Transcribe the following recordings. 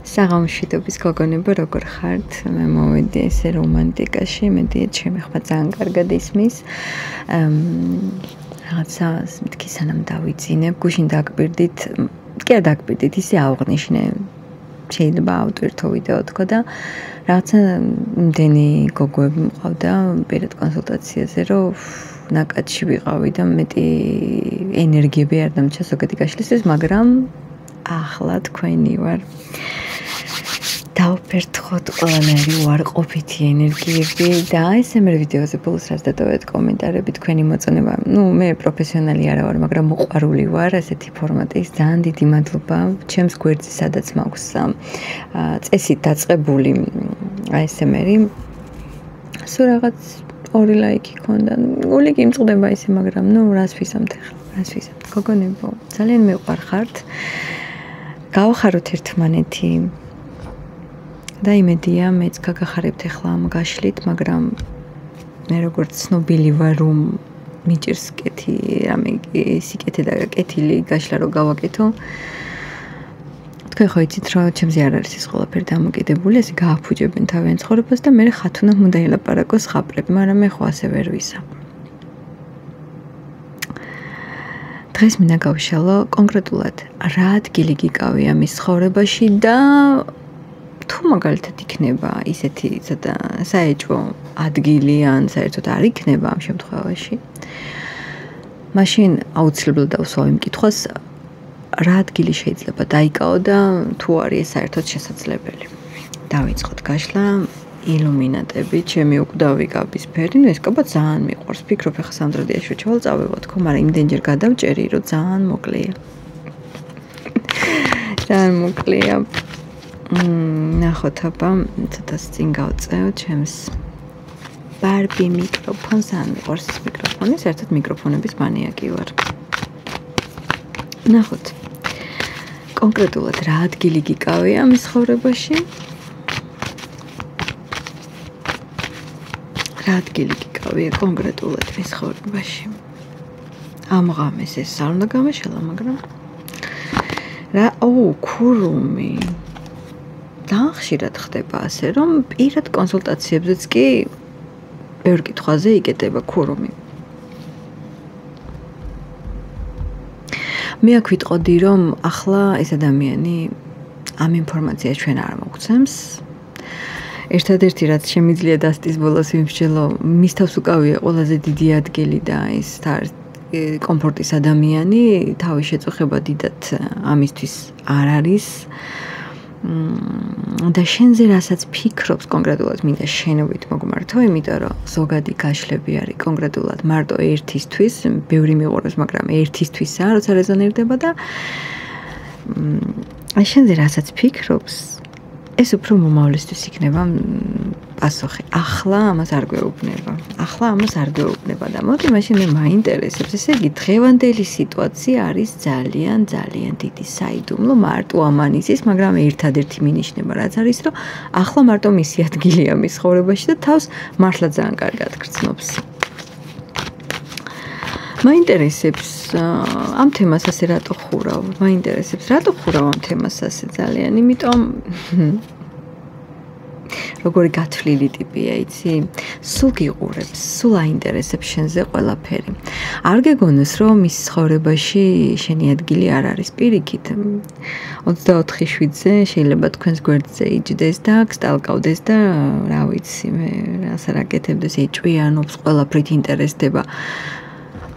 საღამოშვიდობის გოგონება როგორ ხართ? მე მოვედი ესე რომანტიკაში, მედიეთ შემეხვა ძალიან კარგად ისმის. რაღაცა მეთქი სანამ დავიძინებ, გუშინ დაგბირდით, კი არ დაგბირდით, ისე ავღნიშნე. შეიძლება ავტვირთო ვიდეო თქო და რაღაცა იმდენი გოგოები მყავდა პირად კონსულტაციაზე, რომ ნაკადში ვიყავი და მეტი ენერგიები არ დამჭა ზოგადი გაშლისთვის, მაგრამ ახლა თქვენი ვარ. დავფერთხოთ ყველანაირი უარყოფითი ენერგიები და ესე მე ვიდეოზე ბოლოს რაც დატოვეთ კომენტარები თქვენი მოწონება. მე პროფესიონალი არა ვარ, მაგრამ მოყვარული ვარ ესეთი ფორმატის. ძალიან დიდი მადლობა ჩემს გვერდზე, სადაც მაქვს წესით დაწყებული ASMR-ი. სულ რაღაც 2 ლაიქი ქონდა. გული კი იმწყდება ისე, მაგრამ რას ვისამთ ახლა? რას ვისამთ? გოგონებო, ძალიან მეყვარხართ. გავახაროთ ერთმანეთი. და იმედია მეც გაგახარებთ ახლა ამ გაშლით, მაგრამ მე როგორც ცნობილი ვარ, რომ მიჭირს კეთი, რამე სიკეთე და კეთილი გაშლა რო გავაკეთო. თქვენ ხო იცით, რომ ჩემზე არ არის ეს ყველაფერი დამოკიდებული, ესე გააფუჭებენ თავიანთ ცხოვრებას და მე ხათუნამ უნდა ელაპარაკოს ხაპრები, მაგრამ მე ხო ასე ვერ ვისა. დღეს მინდა გავშალო კონკრეტულად რა ადგილი გიკავია მის ცხოვრებაში და თუ მაგალითად იქნება ისეთი საეჭვო ადგილი ან საერთოდ არ იქნება ამ შემთხვევაში, მაშინ აუცილებლად დავსვავ იმ კითხვას, რა ადგილი შეიძლება დაიკავო და თუ არის ეს საერთოდ შესაძლებელი. დავიწყოთ გაშლა, ილუმინატები, ჩემი უკვდავი კაბისფერი, ეს კაბა ძალიან მიყვარს. ფიქრობ ახლა სანდროდიაში ჩავალ წავეღოთ ხო, მაგრამ იმდენჯერ გადავჭერი, რომ ძალიან მოკლეა. ძალიან მოკლეა. ნახოთ აბა, ცოტას წინ გავწევ ჩემს ბარბი მიკროფონს, ან მიყვარს ეს მიკროფონი, საერთოდ მიკროფონების მანიაკი ვარ. ნახოთ. კონკრეტულად რა ადგილი გიკავია მის ცხოვრებაში? რა ადგილი გიკავია კონკრეტულად მის ცხოვრებაში? ამ ღამეს ეს არ უნდა გამაშალა, მაგრამ ქურუმი. ძალიან ხშირად ხდება ასე, რომ პირად კონსულტაციებზეც კი ბევრ კითხვაზე იკეტება ქურუმი. მე აქ ვიტყოდი, რომ ახლა ეს ადამიანი ამ ინფორმაციას ჩვენ არ მოგცემს. ერთადერთი რაც შემიძლია დასტის ბოლოს ვიმსჯელო, მის თავს უკავია ყველაზე დიდი ადგილი და ის კომფორტის ადამიანი, თავის შეწუხება დიდად ამისთვის არ არის. და შენზე რასაც ფიქრობს კონკრეტულად მინდა შენობით მოგმართო, იმიტომ რომ ზოგადი გაშლები არის კონკრეტულად მარტო ერთისთვის, ბევრი მიყურებს, მაგრამ ერთისთვისაა, როცა რეზონირდება და შენზე რასაც ფიქრობს, ეს უფრო მომავლისთვის იქნება პასუხი. ახლა ამას არ გვეუბნება. და მოდი მაშინ მე მაინტერესებს, ესე იგი დღევანდელი სიტუაცია არის ძალიან დიდი საიდუმლო, მარტო ამანისის, მაგრამ ერთადერთი მინიშნება რაც არის, რომ ახლა მარტო მისი ადგილია მის ცხოვრებაში და თავს მართლა ძალიან კარგად გრძნობს. მაინტერესებს ამ თემას ასე რატო ხურავ? ამ თემას ასე ძალიან, იმიტომ როგორი გათვლილი ტიპია, იცი? სულ გიყურებს, სულ აინტერესებს შენზე ყველაფერი. არ გეგონოს, რომ მის ცხოვრებაში შენი ადგილი არ არის პირიქით. 24/7-ზე შეიძლება თქვენს გვერდზე იჯდეს და გსტალკავდეს და რა ვიცი, მე რასა რაკეთებდეს, ეჭვიანობს, ყველაფრით ინტერესდება.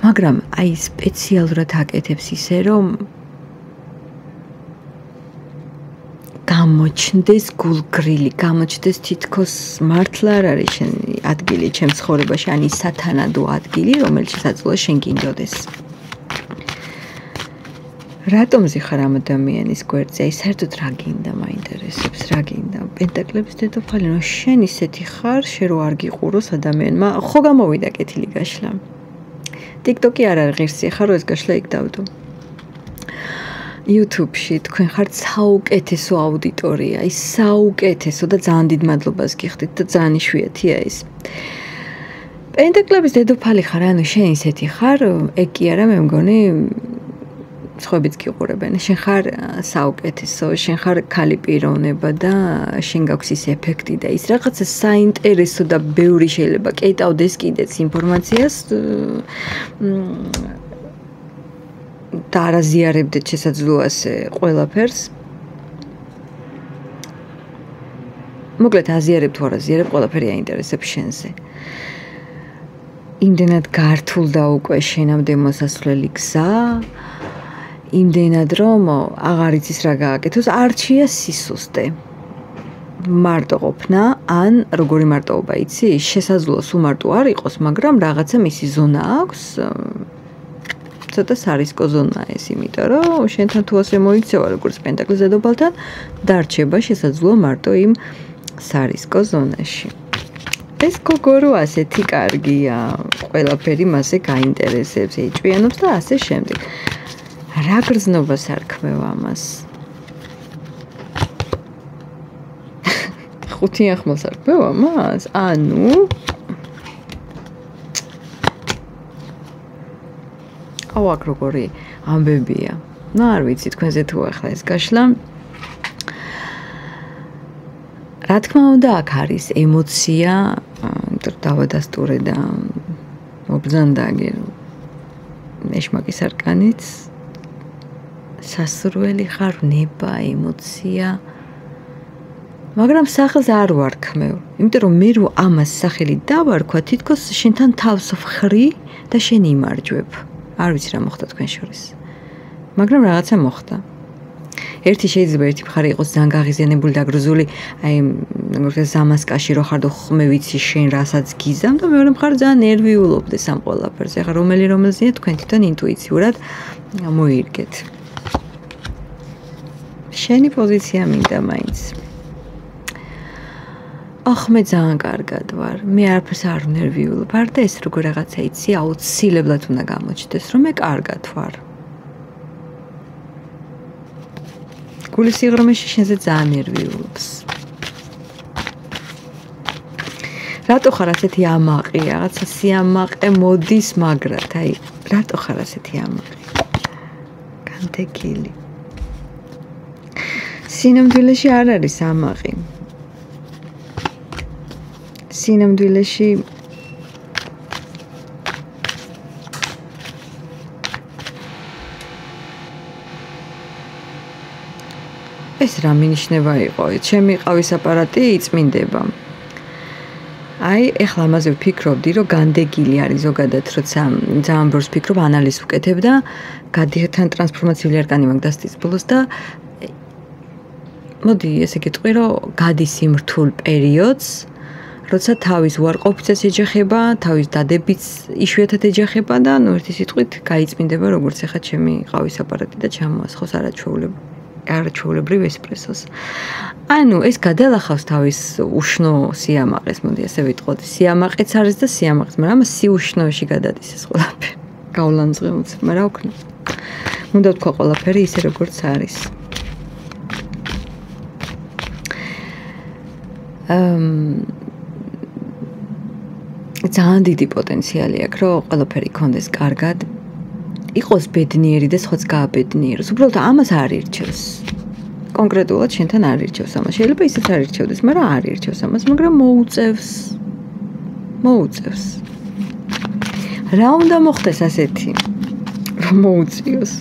მაგრამ აი სპეციალურად აკეთებს ისე, რომ გამოჩნდეს გულგრილი, გამოჩნდეს თითქოს მართლა არ არის შენი ადგილი ჩემს ცხოვრებაში, ან ის სათანადო ადგილი, რომელშიც შენ გინდოდეს. რატომზე ხარ ამ ადამიანის გვერდზე? აი საერთოდ რა გინდა, მაინტერესებს, რა გინდა? პენტაკლების დედოფალი, შენ ისეთი ხარ, შენ რო არ გიყუროს ადამიანმა, ხო გამოვიდა კეთილი გაშლა. TikTok-ი არ არის ღირსი, ხარ რო ეს გაშლა იქ დავდო. YouTube-ში თქვენ ხართ საუკეთესო აუდიტორია, ის საუკეთესო და ძალიან დიდ მადლობას გიხდით და ძალიან იშვიათია ის. პენტაკლების დედოფალი ხარ, ანუ შენ ისეთი ხარ, ეგ კი არა, მე მგონი სხვაებიც გიყურებენ. შენ ხარ საუკეთესო, შენ ხარ ქალი პიროვნება და შენ გაქვს ის ეფექტი და ის რაღაცა საინტერესო და ბევრი შეიძლება კეიტავდეს კიდეც ინფორმაციას და არაზიარებდეთ შესაძლოა ასე ყველაფერს. მოკლედ აზიარებ თუ არ აზიარებ, ყველაფერი აინტერესებს შენზე. იმდენად გართულდა უკვე შენამდე მოსასვლელი გზა, იმდენად რომ აღარ იცის რა გააკეთოს, არჩია სისუსტე. მარტო ყოფნა, ან როგორი მარტოობა იცი, შესაძლოა სულ მარტო არ იყოს, მაგრამ რაღაცა მისი ზონა აქვს. ცოტა სარისკო ზონა ეს, იმიტომ რომ შენთან თუ ასე მოიქცევა როგორც პენტაკლის დედოფალთან, დარჩება შესაძლოა მარტო იმ სარისკო ზონაში. ეს გოგო რო ასეთი კარგია, ყველაფერი მასე გაინტერესებს, ეჭვიანობს და ასე შემდეგ. რა გრძნობას არ ქმევ ამას? 5 ახმალს არ ქმევ ამას? ანუ აქ როგორი ამბებია. ნუ არ ვიცი თქვენზე თუ ახლა ეს გაშლა. რა თქმა უნდა, აქ არის ემოცია, დავადასტურე და მობრძანდა ეშმაკის არკანიც. სასურველი ხარ, ნება, ემოცია. მაგრამ სახელს არ ვარქმევ, იმიტომ რომ მე რო ამას სახელი დავარქვა, თითქოს შენთან თავს ვხრი და შენ იმარჯვებ. არ ვიცი რა მოხდა თქვენ შორის. მაგრამ რაღაცა მოხდა. ერთი შეიძლება ერთი მხარე იყოს ძალიან გაღიზიანებული და გრზული, აი როგორც ზამასკაში რო ხარ და ხმე ვიცი შენ რასაც გიზამ და მეორე მხარე ძალიან ნერვიულობდეს ამ ყველაფერზე. ახლა რომელზეა თქვენ თვითონ ინტუიციურად მოირგეთ. შენი პოზიცია მინდა მაინც. მე ძალიან კარგად ვარ. მე არაფერს არ ნერვიულობ. არ და ეს როგორ რაღაცა იცი, აუცილებლად უნდა გამოჩნდეს, რომ მე კარგად ვარ. გულის სიღრმეში შენზე ძალიან ნერვიულობს. რატო ხარ ასეთი ამაყი? რაღაცა სიამაყე მოდის მაგრად, აი, რატო ხარ ასეთი ამაყი? განდეგილი. სინამდვილეში არ არის ამაყი. სინამდვილეში ეს რა მინიშნება იყო? ჩემი ყავის აპარატი იწმინდება. აი, ეხლა ამაზე ვფიქრობდი, რომ განდეგილი არის ზოგადად, როცა ძალიან ბევრს ვფიქრობ, ანალიზს ვკეთებ და გადიეთან ტრანსფორმაციული არკანი მაქვს დასტის ბოლოს და მოდი, ესე გეტყვი, რომ გადის იმ რთულ პერიოდს, როცა თავის უარყოფითაც ეჯახება, თავის დადებიც იშვიათად ეჯახება და ნუ ერთი სიტყვით გაიწმინდება როგორც ეხა ჩემი ყავის აპარატი და ჩამოასხოს არაჩვეულებრივ ესპრესოს. ანუ ეს გადალახავს თავის უშნო სიამაყეს, მოდი ასე ვიტყოდ. სიამაყეც არის და სიამაყეც, მაგრამ ამას სიუშნოში გადადის ეს ყველაფერი. გავლანძღეულს, მაგრამ რა ვქნა? უნდა ვთქვა ყველაფერი ისე როგორც არის. ძალიან დიდი პოტენციალი აქვს, რომ ყველაფერი გქონდეს კარგად. იყოს ბედნიერი და სხვაც გააბედნიეროს. უბრალოდ ამას არ ირჩევს. კონკრეტულად შენთან არ ირჩევს ამას. შეიძლება ისიც არ ირჩევდეს, მაგრამ არ ირჩევს ამას, მაგრამ მოუწევს. რა უნდა მოხდეს ასეთი, რომ მოუწიოს?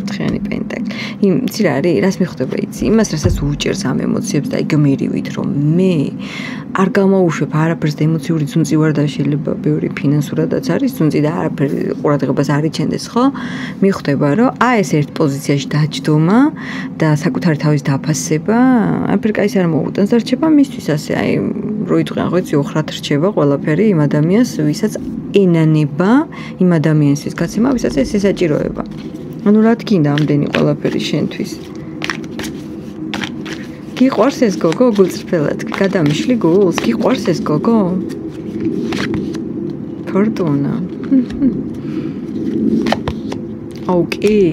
თხიანი პენტაკლი. იცი რა არის? რას მიხვდება იცი? იმას, რასაც უჭერს ამ ემოციებს და იგმირივით, რომ მე არ გამოუშვებ არაფერს და ემოციური ძუნწი ვარ და შეიძლება ბევრი ფინანსურადაც არის ძუნწი და არაფერი ყურადღებას არ იჩენდეს, ხო? მიხვდება, რომ ეს ერთ პოზიციაში დაჯდომა და საკუთარი თავის დაფასება, არაფერი კაის არ მოუტანს და რჩება მისთვის ასე, აი, რო იტყვიან, ხო იცი, ოხრად რჩება ყველაფერი იმ ადამიანს, ვისაც ენანება, იმ ადამიანისთვის გაცემა, ვისაც ეს ესაჭიროება. ანუ რა თქინდა ამდენი ყველაფერი შენთვის? გიყვარს ეს გოგო გულწრფელად? გადამიშლი გულს? გიყვარს ეს გოგო? ფორტუნა. ოკეი.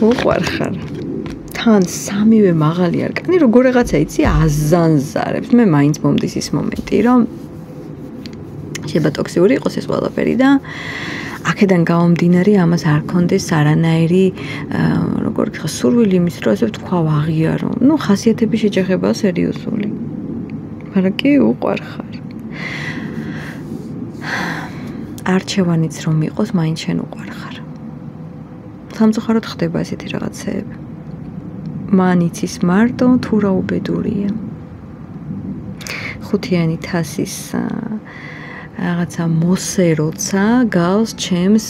უყვარხარ. თან სამივე მაღალი არკანი როგორ რაღაცა იცი აზანზარებს. მე მაინც მომდის ის მომენტი, რომ შეიძლება ტოქსიური იყოს ეს ყველაფერი და აქედან გამომდინარე ამას არ ქონდეს არანაირი როგორ ვთქვა სურვილი იმის რომ ასე ვთქვა აღიარო. ნუ ხასიათების შეჯახება სერიოზული. მაგრამ კი უყვარხარ. არჩევანიც რომ იყოს, მაინც შენ უყვარხარ. სამწუხაროდ ხდება ესეთი რაღაცეები. მან იცის მარტო თუ რა უბედურია. ხუთიანი თასის რაღაცა მოსეროცა გავს ჩემს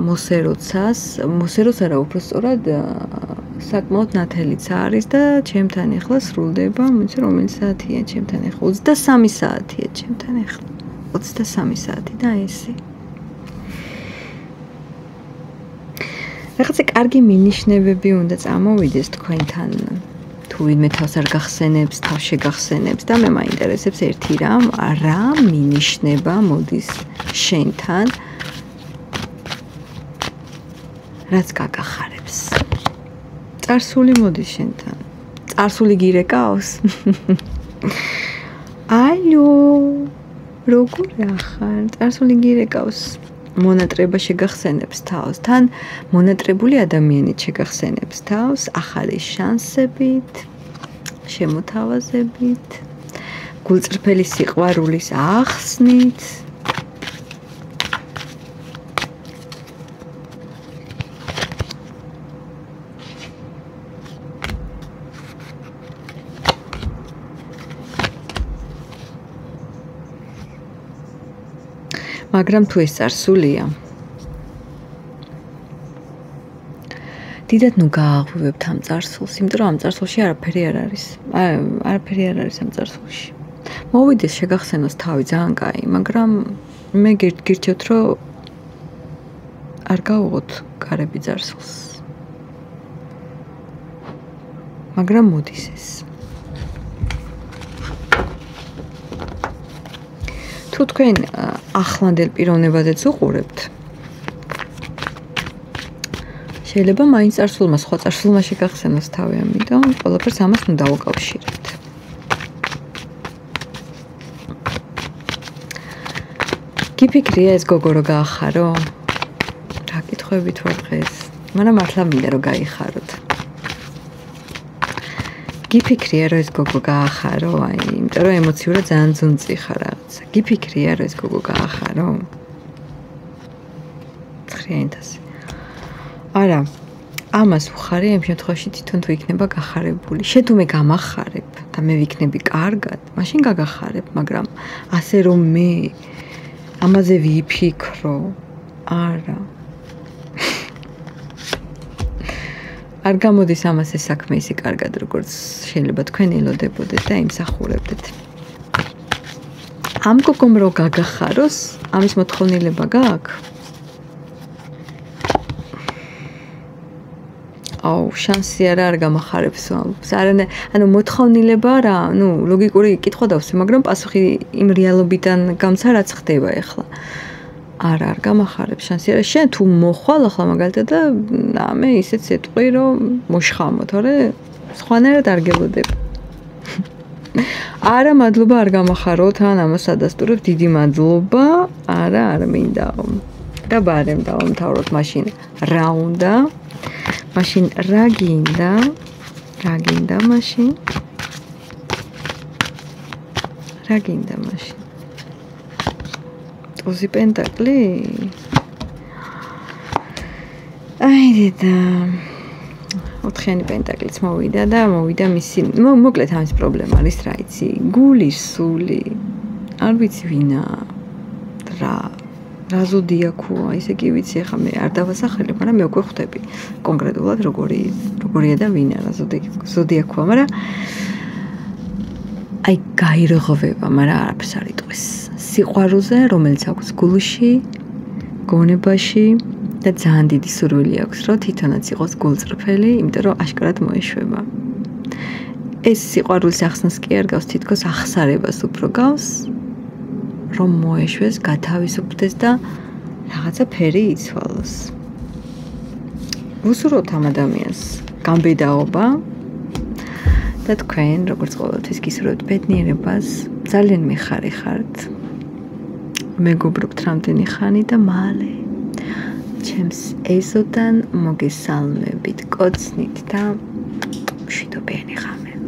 მოსეროც არა უბრალოდ საკმაოდ ნათელიც არის და ჩემთან ახლა სრულდება, მეც რომელი საათია ჩემთან ახლა 23 საათია ჩემთან ახლა 23 საათი და ესე რაღაცა კარგი მინიშნებები უნდა წამოვიდეს თქვენთან თუ ვინმე თავს არ გახსენებს, თავს შეგახსენებს და მე მაინტერესებს ერთი რამ, რა მინიშნება მოდის შენთან, რაც გაგახარებს. წარსული მოდის შენთან. წარსული გირეკავს? ალო, როგორ ახარ? წარსული გირეკავს? მონატრება შეგახსენებს თავს, თან მონატრებული ადამიანით შეგახსენებს თავს, ახალი შანსებით, შემოთავაზებით, გულწრფელი სიყვარულის ახსნით. მაგრამ თუ ეს წარსულია დიდად ნუ გააღვივებთ ამ წარსულს, იმიტომ რომ ამ წარსულში არაფერი არ არის. არაფერი არ არის ამ წარსულში. მოვიდეს შეგახსენოს თავი ძალიან კაი, მაგრამ მე გირჩევთ რომ არ გავუღოთ კარები წარსულს. მაგრამ მოდის ეს. თუ თქვენ ახლანდელ პიროვნებაზეც უყურებთ, შეიძლება მაინც წარსულმა სხვა წარსულმა შეგახსენოს თავი, ამიტომ ყველაფერს ამას უნდა დავუკავშირებთ. გიფიქრია ეს გოგო რო გაახარო? რა კითხვებით ვარ დღეს? მაგრამ მართლა მინდა რომ გაიხაროთ. გიფიქრია რომ ეს გოგო გაახარო? აი, იმიტომ რომ ემოციურად ძალიან ძუნწი ხარ რაღაცა. გიფიქრია რომ ეს გოგო გაახარო? 90000. არა, ამას ვხარი ამ შემთხვევაში თვითონ თუ იქნება გახარებული. შენ თუ მე გამახარებ და მე ვიქნები კარგად, მაშინ გაგახარებ, მაგრამ ასე რომ მე ამაზე ვიფიქრო, არა. არ გამოდის ამას ეს საქმე ისე კარგად, როგორც შეიძლება თქვენ ელოდებოდეთ და იმსახურებდეთ. ამ გოგომ რო გაგახაროს, ამის მოთხოვნილება გააქვს? აუ, შანსი არ გამახარებს ამბობს. ანუ მოთხოვნილება რა, ნუ ლოგიკური კითხვა დავსვი, მაგრამ პასუხი იმ რეალობიდან გამცა რაც ხდება ახლა. არ გამახარებს შანსი არა. შენ თუ მოხვალ ახლა მაგალითად და ამე ისეც ეტყვი რომ მოშხამო, თორე სხვანაირად არ გელოდებ. არა, მადლობა არ გამახარო, თან ამას ადასტურებ, დიდი მადლობა. არა, არ მინდაო. და ბარემ დავამთავროთ მაშინ რა უნდა? მაშინ რა გინდა? რა გინდა მაშინ? რა გინდა მაშინ? ტუზი პენტაკლი? აი დედა. 4-იანი პენტაკლიც მოვიდა და მოვიდა მისი, მოკლედ ამის პრობლემა არის რა იცი? გულის სული. არ ვიცი ვინა. რა ზოდიაქოა, ისე კი ვიცი, ახლა მე არ დავასახელებ, მაგრამ მე უკვე ხვდები კონკრეტულად როგორია და ვინა რა ზოდიაქოა, მაგრამ აი გაირღვევა, მაგრამ არაფერს არ იტყვის. სიყვარულზე, რომელიც აქვს გულში, გონებაში და ძალიან დიდი სურვილი აქვს, რომ თვითონაც იყოს გულწრფელი, იმიტომ რომ აშკარად მოეშვება. ეს სიყვარულის ახსნას კი არ გავს, თითქოს ახსარებას უფრო გავს, რომ მოეშვეს, გათავისუფლდეს და რაღაცა ფერი იცვალოს. ვუსურვოთ ამ ადამიანს გამბედაობა და თქვენ, როგორც ყოველთვის გისურვებთ ბედნიერებას, ძალიან მიხარი ხართ. მეგობრობთ რამდენი ხანი და მალე ჩემს ეზოდან მოგესალმებით, კოცნით და მშვიდობიანი ღამე.